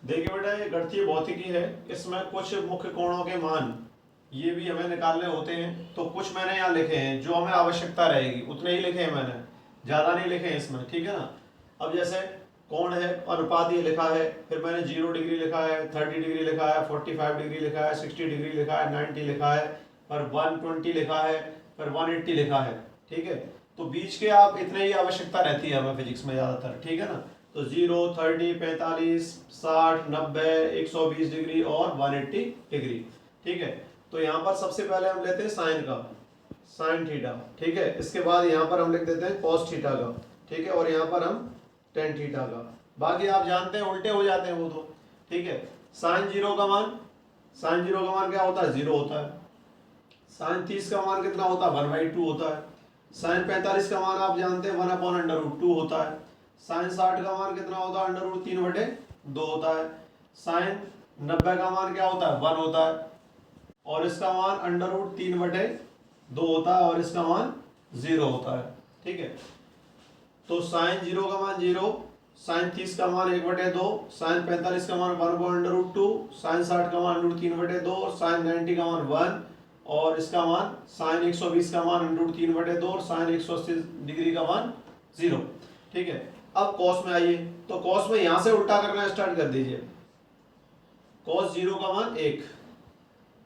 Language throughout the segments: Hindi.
देखिए बेटा, ये गणितीय भौतिकी है। इसमें कुछ मुख्य कोणों के मान ये भी हमें निकालने होते हैं। तो कुछ मैंने यहाँ लिखे हैं, जो हमें आवश्यकता रहेगी उतने ही लिखे हैं मैंने, ज़्यादा नहीं लिखे हैं इसमें, ठीक है ना। अब जैसे कोण है, अनुपात ये लिखा है, फिर मैंने 0 डिग्री लिखा है, 30 डिग्री लिखा है, 45 डिग्री लिखा है, 60 डिग्री लिखा है, 90 लिखा है, पर 120 लिखा है, पर 180 लिखा है, ठीक है। तो बीच के आप इतने ही आवश्यकता रहती है हमें फिजिक्स में ज़्यादातर, ठीक है ना। तो 0, 30, 45, 60, 90, 120 डिग्री और 180 डिग्री, ठीक है। तो यहाँ पर सबसे पहले हम लेते हैं साइन का, साइन थीटा, ठीक है। इसके बाद यहाँ पर हम लिख देते हैं कॉस थीटा का, ठीक है। और यहाँ पर हम टेन थीटा का। बाकी आप जानते हैं उल्टे हो जाते हैं वो तो, ठीक है। साइन जीरो का मान, साइन जीरो का मान क्या होता है, 0 होता है। साइन 30 का मान कितना होता है, 1/2 होता है। साइन 45 का मान आप जानते हैं 1/√2 होता है। साइन 60 का मान कितना होता है, √3/2 होता है। साइन 90 का मान क्या होता है, 1 होता है। और इसका मान √3/2 होता है, और इसका मान 0 होता है, ठीक है। तो साइन 0 का मान 0, साइन 30 का मान 1/2, साइन 45 का मान 1/√2, साइन 60 का मान √3/2, साइन 90 का मान 1, और इसका मान साइन 120 का मान √3/2, और साइन 180 डिग्री का मान 0, ठीक है। अब कॉस में आइए, तो कॉस में यहां से उल्टा करना स्टार्ट कर दीजिए। कॉस 0 का मान 1,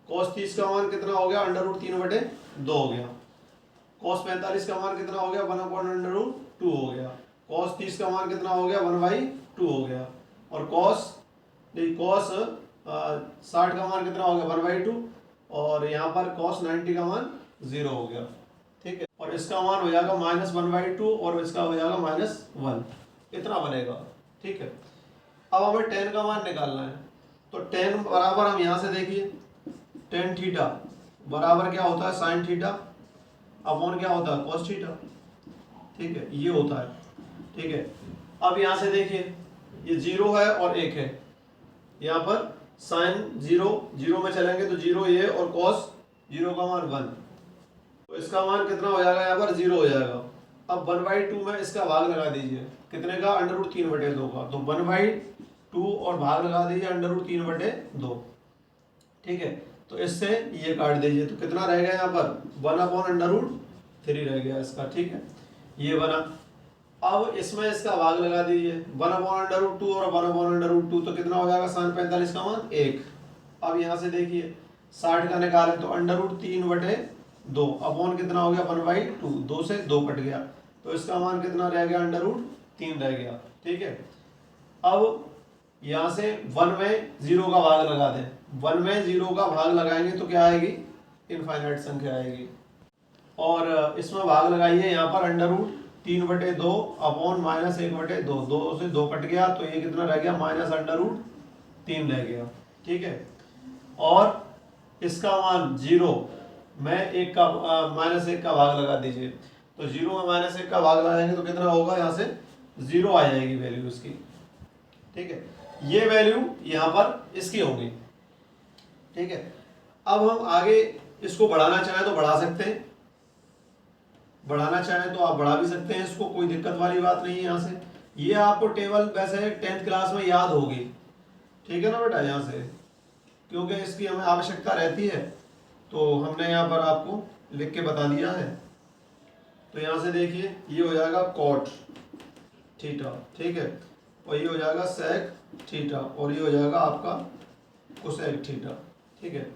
कॉस 30 का मान कितना हो गया, √3/2 हो गया। कॉस 45 का मान कितना हो गया, 1/√2 हो गया। कॉस 30 का मान कितना हो गया, 1/2 हो गया। और कॉस 60 का मान कितना हो गया, 1/2। और यहाँ पर कॉस 90 का मान 0 हो गया, ठीक है। और इसका मान हो जाएगा -1/2, और इसका हो जाएगा -1, इतना बनेगा, ठीक है। अब हमें टेन का मान निकालना है। तो टेन बराबर, हम यहाँ से देखिए, टेन थीटा बराबर क्या होता है, साइन थीटा अपॉन क्या होता है, कॉस थीटा, ठीक है। ये होता है, ठीक है। अब यहाँ से देखिए, ये 0 है और 1 है। यहाँ पर साइन 0, 0 में चलेंगे तो 0 ये, और कॉस 0 का मान 1, तो इसका मान कितना हो जाएगा, यहाँ पर 0 हो जाएगा। अब 1/2 में इसका भाग लगा दीजिए, कितने का, √3/2 का। तो 1/2 और भाग लगा दीजिए √3/2, ठीक है। तो इससे ये काट दीजिए, तो कितना रह गया यहाँ पर, 1/√3 रह गया इसका, ठीक है। ये बना। अब इसमें इसका भाग लगा दीजिए, 1/√2 और 1/√2, तो कितना हो जाएगा, साइन 45 का मान 1। अब यहाँ से देखिए 60 का निकालें तो √3/2 अपॉन कितना हो गया, 1/2, 2 से 2 कट गया, तो इसका मान कितना रह गया, √3 रह गया, ठीक है। अब यहाँ से 1 में 0 का भाग लगा दें, 1 में 0 का भाग लगाएंगे तो क्या आएगी, इनफाइनाइट संख्या आएगी। और इसमें भाग लगाइए, यहाँ पर √3/2 अपॉन -1/2, 2 से 2 कट गया, तो ये कितना रह गया, -√3 रह गया, ठीक है। और इसका मान 0 में 1 का -1 का भाग लगा दीजिए, तो 0 में -1 का भाग लगाएंगे तो कितना होगा, यहाँ से 0 आ जाएगी वैल्यू इसकी, ठीक है। ये वैल्यू यहाँ पर इसकी होगी, ठीक है। अब हम आगे इसको बढ़ाना चाहें तो बढ़ा सकते हैं, बढ़ाना चाहें तो आप बढ़ा भी सकते हैं इसको, कोई दिक्कत वाली बात नहीं है। यहाँ से ये आपको टेबल वैसे 10th क्लास में याद होगी, ठीक है ना बेटा, यहाँ से, क्योंकि इसकी हमें आवश्यकता रहती है, तो हमने यहाँ पर आपको लिख के बता दिया है। तो यहाँ से देखिए, ये हो जाएगा कॉट थीटा, ठीक है। और ये हो जाएगा सेक थीटा, और ये हो जाएगा आपका कोसेक थीटा, ठीक है।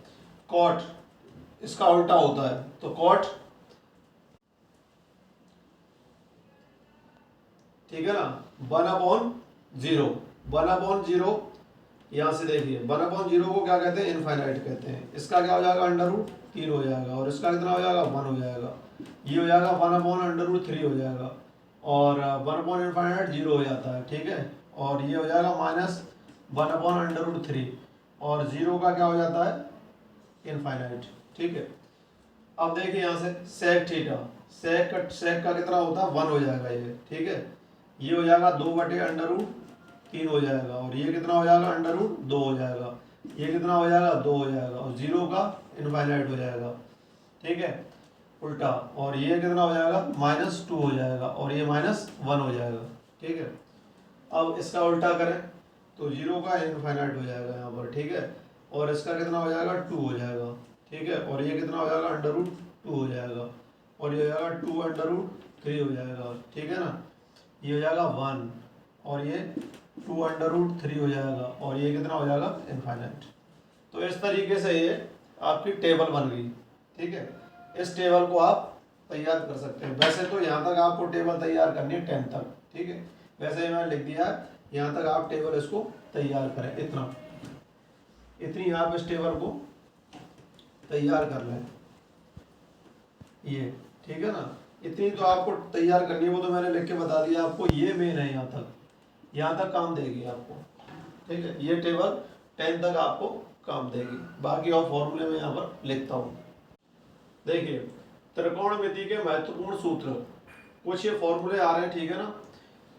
कॉट इसका उल्टा होता है, तो कॉट, ठीक है ना, 1/0, 1/0, यहाँ से देखिए 1/0 को क्या कहते हैं, इनफाइनाइट कहते हैं। इसका क्या हो जाएगा, √3 हो जाएगा, और इसका कितना हो जाएगा, 1 हो जाएगा। ये हो जाएगा 1/√3 हो जाएगा, और 1/∞ 0 हो जाता है, ठीक है। और ये हो जाएगा -1/√3, और 0 का क्या हो जाता है, इनफाइनाइट, ठीक है। अब देखिए यहाँ से सेक थीटा, सेक का कितना होता है, 1 हो जाएगा ये, ठीक है। ये हो जाएगा 2/√3 हो जाएगा, और ये कितना हो जाएगा, √2 हो जाएगा। ये कितना हो जाएगा, 2 हो जाएगा, और 0 का इनफाइनाइट हो जाएगा, ठीक है, उल्टा। और ये कितना हो जाएगा, -2 हो जाएगा, और ये -1 हो जाएगा, ठीक है। अब इसका उल्टा करें, तो 0 का इनफाइनाइट हो जाएगा यहाँ पर, ठीक है। और इसका कितना हो जाएगा 2 हो जाएगा, ठीक है। और ये कितना हो जाएगा √2 हो जाएगा, और ये हो जाएगा 2√3 हो जाएगा, ठीक है ना। ये हो जाएगा 1 और ये 2√3 हो जाएगा, और ये कितना हो जाएगा इनफाइनाइट। तो इस तरीके से ये आपकी टेबल बन गई, ठीक है। इस टेबल को आप तैयार कर सकते हैं। वैसे तो यहाँ तक आपको टेबल तैयार करनी है 10 तक, ठीक है। वैसे मैंने लिख दिया है, यहाँ तक आप टेबल इसको तैयार करें, इतनी आप इस टेबल को तैयार कर लें, ये ठीक है ना। इतनी तो आपको तैयार करनी है, वो तो मैंने लिख के बता दिया आपको। ये मेन है, यहाँ तक काम देगी आपको, ठीक है। ये टेबल 10 तक आपको काम देगी। बाकी और फॉर्मूले में यहाँ पर लिखता हूँ। देखिए, त्रिकोणमिति के महत्वपूर्ण सूत्र, कुछ ये फॉर्मूले आ रहे हैं, ठीक है ना।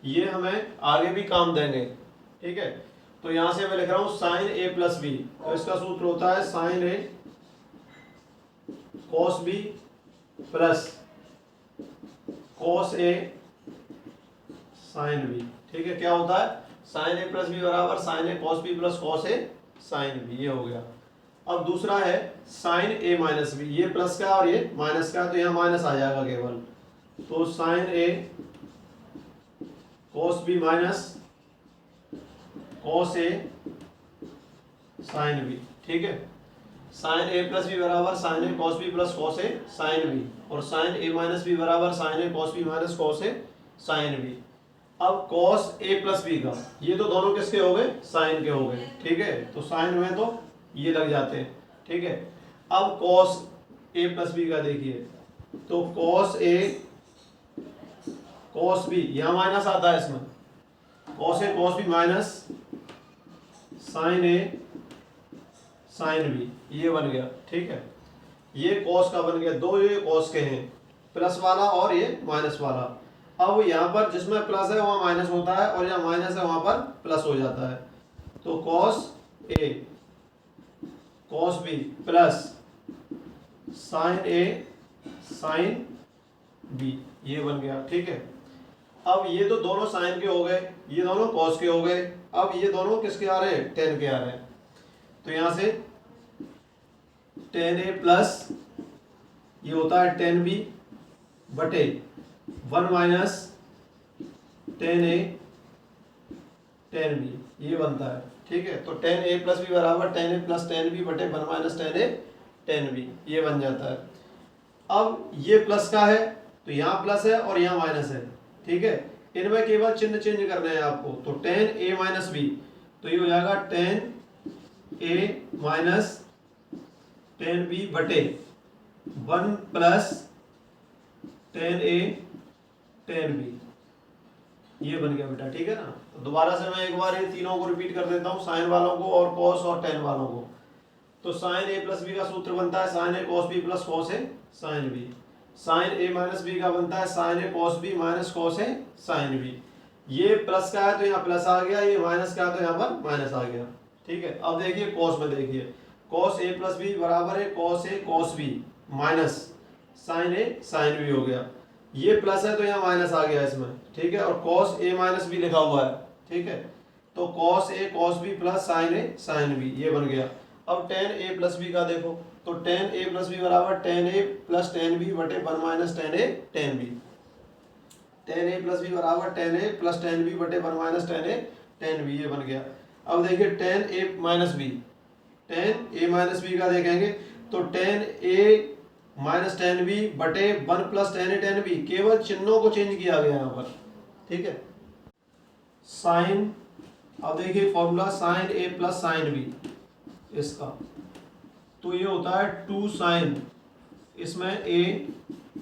ये हमें आगे भी काम देंगे, ठीक है। तो यहाँ से मैं लिख रहा हूँ sin a + b, तो इसका सूत्र होता है sin a cos b plus cos a sin b, ठीक है। क्या होता है, sin a + b बराबर sin a cos b plus cos a sin b, ये हो गया। अब दूसरा है sin a - b, ये प्लस का और ये माइनस का, तो यहाँ माइनस आ जाएगा केवल। तो sin a cos b minus cos a sin b, ठीक है। sin a + b बराबर sin a cos b plus cos a sin b, और sin a - b बराबर sin a cos b minus cos a sin b। अब cos a + b का, ये तो दोनों किसके हो गए, sin के हो गए, ठीक है। तो sin में तो ये लग जाते हैं, ठीक है। अब cos a + b का देखिए, तो cos a cos b, यहाँ माइनस आता है इसमें, cos a cos b minus sin a sin b, ये बन गया, ठीक है। ये cos का बन गया, दो ये cos के हैं, प्लस वाला और ये माइनस वाला। अब यहाँ पर जिसमें प्लस है वहाँ माइनस होता है, और यहाँ माइनस है वहाँ पर प्लस हो जाता है। तो cos a cos b plus sin a sin b, ये बन गया, ठीक है। अब ये तो दोनों साइन के हो गए, ये दोनों कॉस के हो गए। अब ये दोनों किसके आ रहे हैं, टेन के आ रहे हैं। तो यहां से tan a प्लस ये होता है tan b बटे 1 minus tan a tan b, ये बनता है, ठीक है। तो tan a + b बराबर tan a plus tan b बटे 1 minus tan a tan b, ये बन जाता है। अब ये प्लस का है, तो यहाँ प्लस है और यहाँ माइनस है, ठीक है। इनमें केवल चिन्ह चेंज करना है आपको। तो tan a - b, तो ये हो जाएगा tan a minus tan b बटे 1 plus tan a tan b, ये बन गया बेटा, ठीक है ना। तो दोबारा से मैं एक बार ये तीनों को रिपीट कर देता हूँ, साइन वालों को और कॉस और tan वालों को। तो sin a + b का सूत्र बनता है sin a cos b plus cos a sin b। sin a - b का बनता है sin a cos b minus cos a sin b। ये प्लस का है तो यहाँ प्लस आ गया, ये माइनस का है तो यहाँ पर माइनस आ गया, ठीक है। अब देखिए cos में, देखिए cos a + b बराबर है cos a cos b minus sin a sin b हो गया। ये प्लस है तो यहाँ माइनस आ गया इसमें, ठीक है। और cos a - b लिखा हुआ है, ठीक है। तो cos a cos b plus sin a sin b, ये बन गया। अब tan a + b का देखो, तो tan a + b बराबर tan a plus tan b बटे 1 minus tan a tan b। tan a + b बराबर tan a plus tan b बटे 1 minus tan a tan b, ये बन गया। अब देखिए tan a - b, tan a - b का देखेंगे, तो tan a minus tan b बटे 1 plus tan a tan b, केवल चिन्हों को चेंज किया गया यहाँ पर, ठीक है। साइन, अब देखिए formula sin a plus sin b इसका, तो ये होता है 2 sin, इसमें a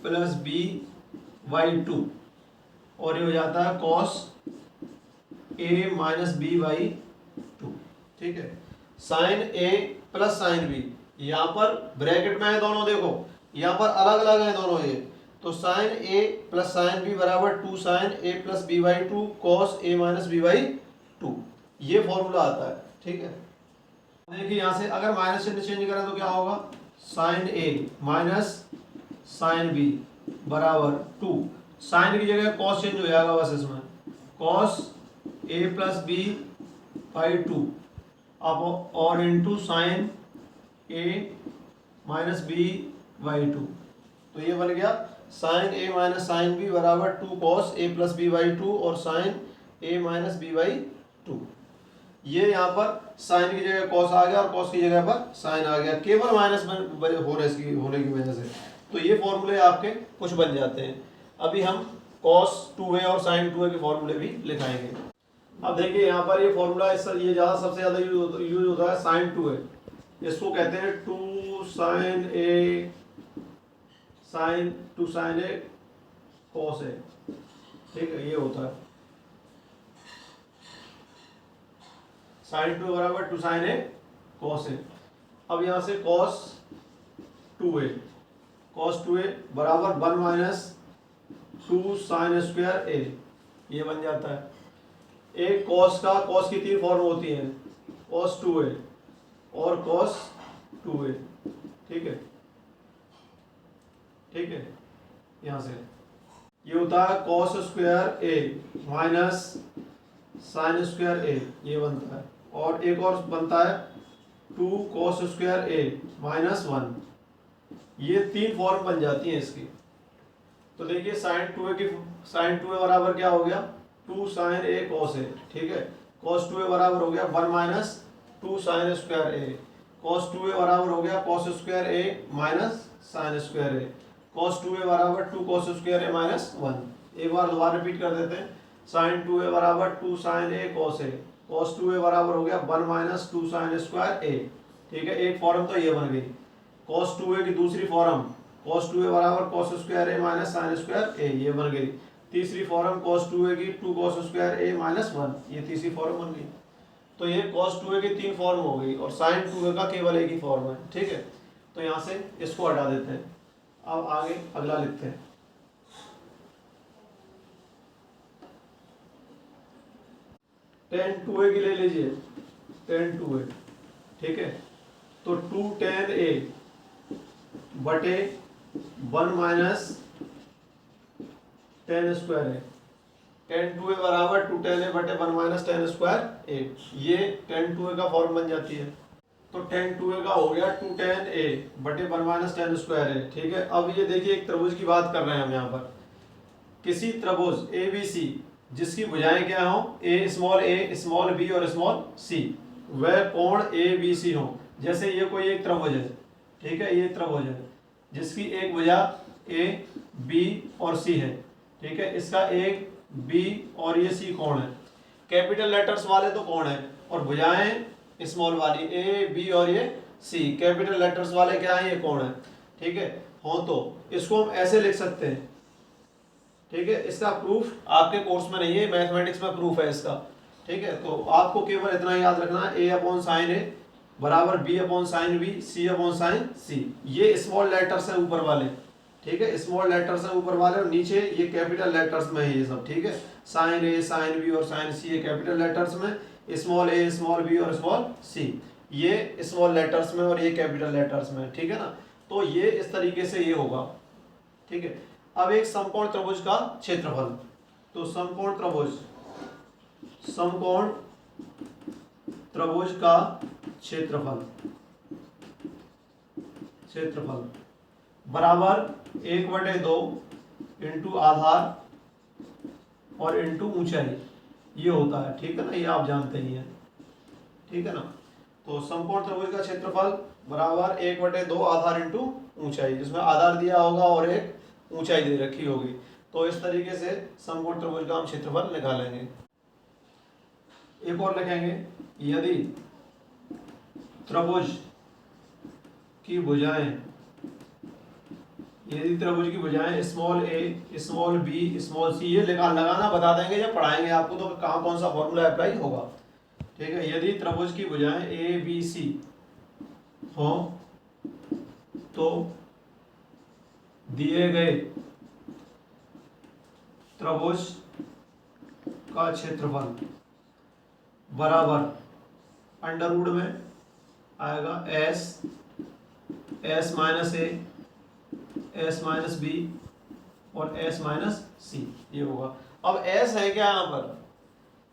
+ b/2, और ये हो जाता है cos a - b/2, ठीक है। sin a plus sin b, यहाँ पर ब्रैकेट में है दोनों, देखो यहाँ पर अलग अलग है दोनों ये। तो sin a plus sin b बराबर 2 sin a + b/2 cos a - b/2, ये फॉर्मूला आता है, ठीक है। देखिए यहाँ से अगर माइनस चिन्ह चेंज करें तो क्या होगा, sin a minus sin b बराबर 2, साइन की जगह cos चेंज हो जाएगा बस इसमें, cos a + b by two अब और into sine a minus b by two. तो ये बन गया sine a minus sine b बराबर two cos a plus b by two और sine a minus b by two. ये यहाँ पर साइन की जगह कॉस आ गया और कॉस की जगह पर साइन आ गया, केवल माइनस होने की वजह से। तो ये फॉर्मूले आपके कुछ बन जाते हैं। अभी हम कॉस 2a और साइन 2a के फॉर्मूले भी लिखाएंगे। अब देखिए यहाँ पर ये फॉर्मूला ये ज़्यादा सबसे ज़्यादा यूज होता है साइन 2a। इसको कहते हैं to sign A cos A. ठीक है, ये होता है साइन 2 बराबर to sign A cos A. अब यहाँ से कॉस 2a बराबर 1 माइनस टू साइन स्क्वायर ए, ये बन जाता है। एक कॉस की 3 फॉर्म होती हैं, कॉस 2a और कॉस 2a। ठीक है, यहाँ से ये होता है कॉस स्क्वायर ए माइनस साइन स्क्वायर ए, ये बनता है। और एक और बनता है 2 कॉस स्क्वायर ए माइनस 1। ये 3 फॉर्म बन जाती हैं इसकी। तो देखिए साइन 2a बराबर क्या हो गया 2 साइन ए कॉस ए। ठीक है, कॉस 2a बराबर हो गया 1 माइनस 2 साइन स्क्वायर ए। कॉस 2a बराबर हो गया कॉस स्क्वायर ए माइनस साइन स्क्वायर ए। कॉस 2a बराबर 2 कॉस स्क्वायर ए माइनस 1। एक बार दोबारा रिपीट कर देते हैं। साइन 2a बराबर 2 sign A cos A. Cos 2a बराबर हो गया 1 माइनस 2 साइन स्क्वायर ए। ठीक है, एक फॉर्म तो ये बन गई। कॉस 2a की दूसरी फॉर्म कॉस 2a बराबर कॉस स्क्वायर ए माइनस साइन स्क्वायर ए, ये बन गई। तीसरी फॉर्म कॉस 2a की 2 कॉस स्क्वायर ए माइनस 1, ये तीसरी फॉर्म बन गई। तो ये cos 2a की 3 फॉर्म हो गई और sin 2a का केवल एक ही फॉर्म है। ठीक है, तो यहाँ से इसको हटा देते हैं। अब आगे अगला लिखते हैं। tan 2a की ले लीजिए, tan 2a। ठीक है, तो 2 tan a बटे 1 माइनस tan स्क्वायर है। tan 2a बराबर 2 tan a बटे 1 माइनस tan स्क्वायर ए, ये tan 2a का फॉर्म बन जाती है। तो tan 2a का हो गया 2 tan a बटे 1 माइनस tan स्क्वायर ए। ठीक है, अब ये देखिए एक त्रिभुज की बात कर रहे हैं हम यहाँ पर। किसी त्रिभुज ABC जिसकी भुजाएं क्या हो a स्मॉल b और स्मॉल c, वह कोण ABC हो। जैसे ये कोई एक त्रिभुज है। ठीक है, ये त्रिभुज है जिसकी एक भुजा a b और c है। ठीक है, इसका एक b और ये c कोण है। कैपिटल लेटर्स वाले तो कोण है और भुजाएं स्मॉल वाली a b और ये c, कैपिटल लेटर्स वाले क्या है, ये कोण है। ठीक है, हो तो इसको हम ऐसे लिख सकते हैं। ठीक है, इसका प्रूफ आपके कोर्स में नहीं है, मैथमेटिक्स में प्रूफ है इसका। ठीक है, तो आपको केवल इतना याद रखना है, a अपॉन साइन ए बराबर b upon sine b, c upon sine c. ये स्मॉल लेटर्स है ऊपर वाले। ठीक है, स्मॉल लेटर्स है ऊपर वाले और नीचे ये कैपिटल लेटर्स में है ये सब। ठीक है, साइन ए साइन बी और साइन सी ये कैपिटल लेटर्स में, स्मॉल ए स्मॉल बी और स्मॉल सी ये स्मॉल लेटर्स में और ये कैपिटल लेटर्स में। ठीक है ना, तो ये इस तरीके से ये होगा। ठीक है, अब एक समकोण त्रिभुज का क्षेत्रफल। तो समकोण त्रिभुज का क्षेत्रफल बराबर 1/2 इंटू आधार और इंटू ऊंचाई, ये होता है। ठीक है ना, ये आप जानते ही हैं। ठीक है ना, तो समकोण त्रिभुज का क्षेत्रफल बराबर 1/2 आधार इंटू ऊंचाई, जिसमें आधार दिया होगा और एक ऊंचाई दे रखी होगी। तो इस तरीके से समकोण त्रिभुज का हम क्षेत्रफल निकालेंगे। एक और लिखेंगे, यदि त्रिभुज की भुजाएं स्मॉल ए स्मॉल बी स्मॉल सी, ये लगाना बता देंगे जब पढ़ाएंगे आपको, तो कहाँ कौन सा फॉर्मूला अप्लाई होगा। ठीक है, यदि त्रिभुज की भुजाएं ए बी सी हो तो दिए गए त्रिभुज का क्षेत्रफल बराबर अंडर रूट में आएगा S minus A S minus B और एस माइनस सी, ये होगा। अब एस है क्या यहाँ पर,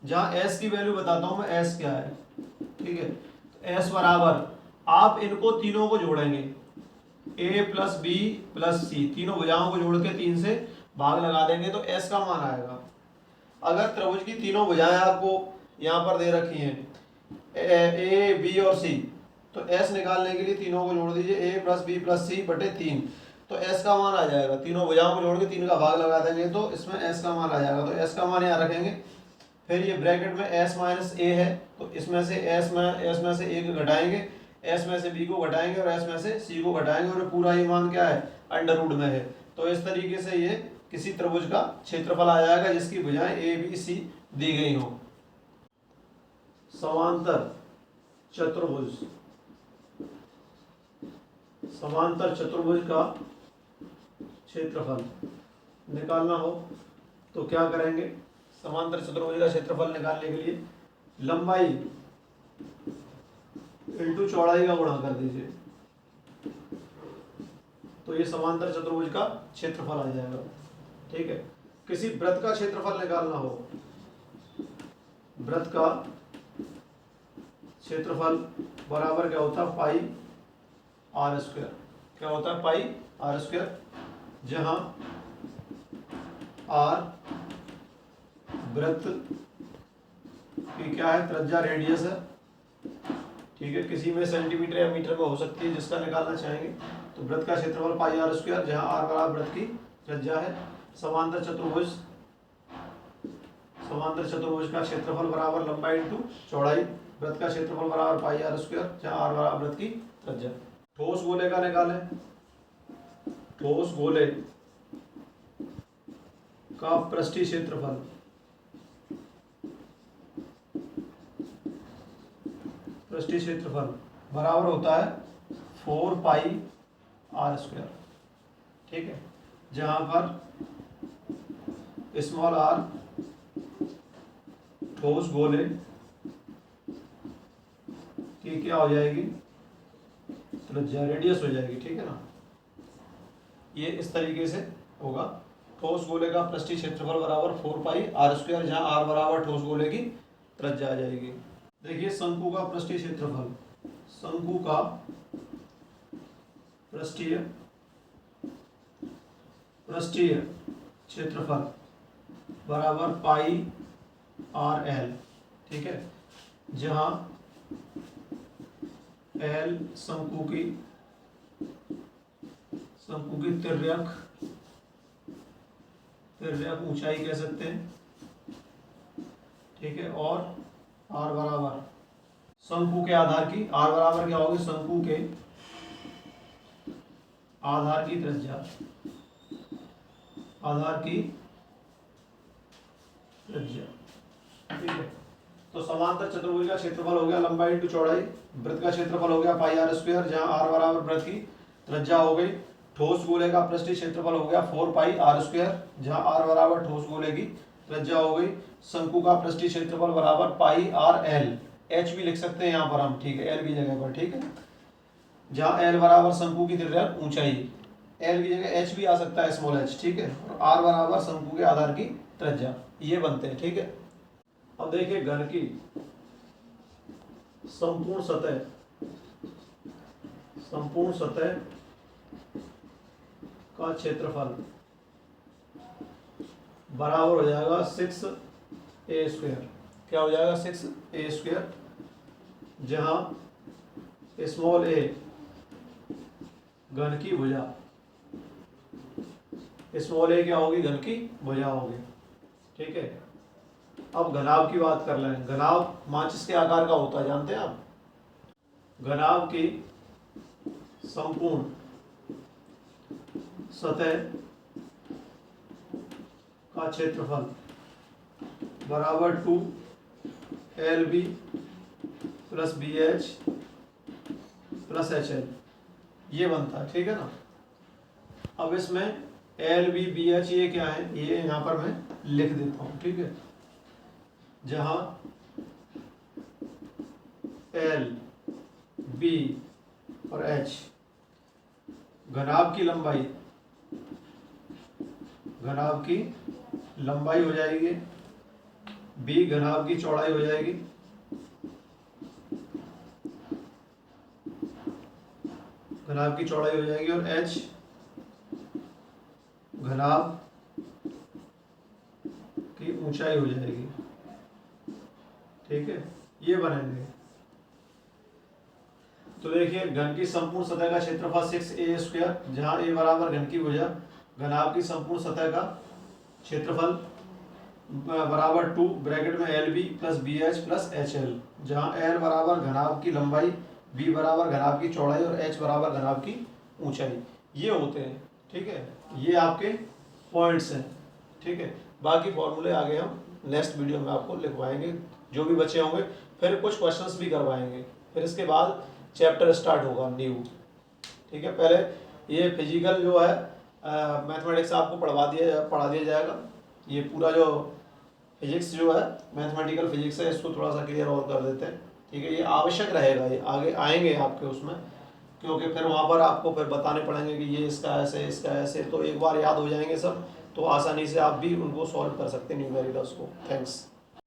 जहाँ एस की वैल्यू बताता हूँ मैं, एस क्या है, ठीक है। तो एस बराबर, आप इनको तीनों को जोड़ेंगे, ए प्लस बी प्लस सी, तीनों भुजाओं को जोड़ के 3 से भाग लगा देंगे तो एस का मान आएगा। अगर त्रिभुज की तीनों भुजाएं आपको यहाँ पर दे रखी हैं, ए बी और सी, तो एस निकालने के लिए तीनों को जोड़ दीजिए, ए प्लस बी प्लस सी बटे 3, तो एस का मान आ जाएगा। तीनों भुजाओं को जोड़ के 3 का भाग लगा देंगे तो इसमें एस का मान आ जाएगा। तो एस का मान यहाँ रखेंगे, फिर ये ब्रैकेट में एस माइनस ए है, तो इसमें से एस में से ए को घटाएंगे, एस में से बी को घटाएंगे और एस में से सी को घटाएंगे, और पूरा ये मान क्या है, अंडर रूट में है। तो इस तरीके से ये किसी त्रिभुज का क्षेत्रफल आ जाएगा जिसकी भुजाएं ए बी सी दी गई हो। समांतर चतुर्भुज, समांतर चतुर्भुज का क्षेत्रफल निकालना हो तो क्या करेंगे, समांतर चतुर्भुज का क्षेत्रफल निकालने के लिए लंबाई इंटू चौड़ाई का गुणा कर दीजिए, तो ये समांतर चतुर्भुज का क्षेत्रफल आ जाएगा, ठीक है। किसी वृत्त का क्षेत्रफल निकालना हो, वृत्त का क्षेत्रफल बराबर क्या होता है, पाई आर स्क्वायर। क्या होता है, पाई आर स्क्वायर, जहां आर वृत्त की क्या है, त्रिज्या, रेडियस है, ठीक है। किसी में सेंटीमीटर या मीटर में हो सकती है, जिसका निकालना चाहेंगे। तो वृत्त का क्षेत्रफल पाई आर स्क्वायर, जहां आर बराबर वृत्त की त्रिज्या है। समांतर चतुर्भुज, समांतर चतुर्भुज का क्षेत्रफल बराबर लंबाई इंटू चौड़ाई, वृत्त का क्षेत्रफल बराबर पाई आर स्क्वायर, जहां आर बराबर वृत्त की त्रिज्या। ठोस गोले का निकालें, ठोस गोले का पृष्ठीय क्षेत्रफल, पृष्ठीय क्षेत्रफल बराबर होता है 4 पाई आर स्क्वायर, ठीक है। जहां पर स्मॉल आर ठोस गोले की क्या हो जाएगी, त्रिज्या, रेडियस हो जाएगी, ठीक है ना। ये इस तरीके से होगा, ठोस गोले का पृष्ठीय क्षेत्रफल बराबर 4 पाई आर स्क्वायर, जहां आर बराबर ठोस गोले की त्रिज्या आ जाएगी। देखिए शंकु का पृष्ठीय क्षेत्रफल, शंकु का पृष्ठीय क्षेत्रफल बराबर पाई आर एल, ठीक है। जहां एल शंकु की तिर्यक ऊंचाई कह सकते हैं, ठीक है। और आर बराबर शंकु के आधार की, आर बराबर क्या होगी, शंकु के आधार की त्रिज्या, आधार की त्रिज्या, ठीक है। तो समांतर चतुर्भुज का क्षेत्रफल हो गया लंबाई इंटू चौड़ाई, वृत्त का क्षेत्रफल हो गया पाई आर स्क्वायर, जहां आर बराबर वृत्त की त्रिज्या हो गई। ठोस गोले का पृष्ठीय क्षेत्रफल हो गया 4 पाई आर स्क्वायर, जहां आर बराबर ठोस गोले की त्रिज्या हो गई। शंकु का पृष्ठीय क्षेत्रफल बराबर पाई आर एल, एच भी लिख सकते हैं यहाँ पर हम, ठीक है, एल की जगह पर, ठीक है। जहां एल बराबर शंकु की तिर्यक ऊंचाई, एल की जगह एच भी आ सकता है, स्मॉल एच, ठीक है। और आर बराबर शंकु के आधार की त्रिज्या, ये बनते हैं, ठीक है। अब देखिए घन की संपूर्ण सतह का क्षेत्रफल बराबर हो जाएगा 6a स्क्वायर। क्या हो जाएगा, 6a स्क्वायर, जहां स्मॉल ए घन की भुजा, स्मॉल ए क्या होगी, घन की भुजा होगी, ठीक है। अब घनाभ की बात कर लें। घनाभ माचिस के आकार का होता है, जानते हैं आप। घनाभ की संपूर्ण सतह का क्षेत्रफल बराबर 2LB plus BH plus HL, ये बनता है, ठीक है ना। अब इसमें LB BH ये क्या है, ये यहाँ पर मैं लिख देता हूँ, ठीक है। जहां L, B और H घनाभ की लंबाई हो जाएगी, बी घनाभ की चौड़ाई हो जाएगी, घनाभ की चौड़ाई हो जाएगी, और एच घनाभ की ऊंचाई हो जाएगी। ठीक है, ये बनेंगे। तो देखिए घन की संपूर्ण सतह का क्षेत्रफल 6a², जहां a बराबर घन की भुजा, घनाभ की संपूर्ण सतह का क्षेत्रफल बराबर 2 ब्रैकेट में LB plus BH plus HL, जहां L बराबर घनाभ की लंबाई, B बराबर घनाभ की चौड़ाई और H बराबर घनाभ की ऊंचाई, ये होते हैं। ठीक है, ये आपके पॉइंट्स हैं। ठीक है, बाकी फॉर्मूले आगे हम नेक्स्ट वीडियो में आपको लिखवाएंगे, जो भी बचे होंगे, फिर कुछ क्वेश्चंस भी करवाएंगे, फिर इसके बाद चैप्टर स्टार्ट होगा न्यू। ठीक है, पहले ये फिजिकल जो है मैथमेटिक्स आपको पढ़ा दिया जाएगा। ये पूरा जो फिजिक्स जो है मैथमेटिकल फिजिक्स है, इसको थोड़ा सा क्लियर और कर देते हैं। ठीक है, ये आवश्यक रहेगा, ये आगे आएंगे आपके उसमें, क्योंकि फिर वहाँ पर आपको फिर बताने पड़ेंगे कि ये इसका ऐसे, इसका ऐसे, तो एक बार याद हो जाएंगे सब, तो आसानी से आप भी उनको सॉल्व कर सकते हैं न्यूमेरिकल्स को। थैंक्स।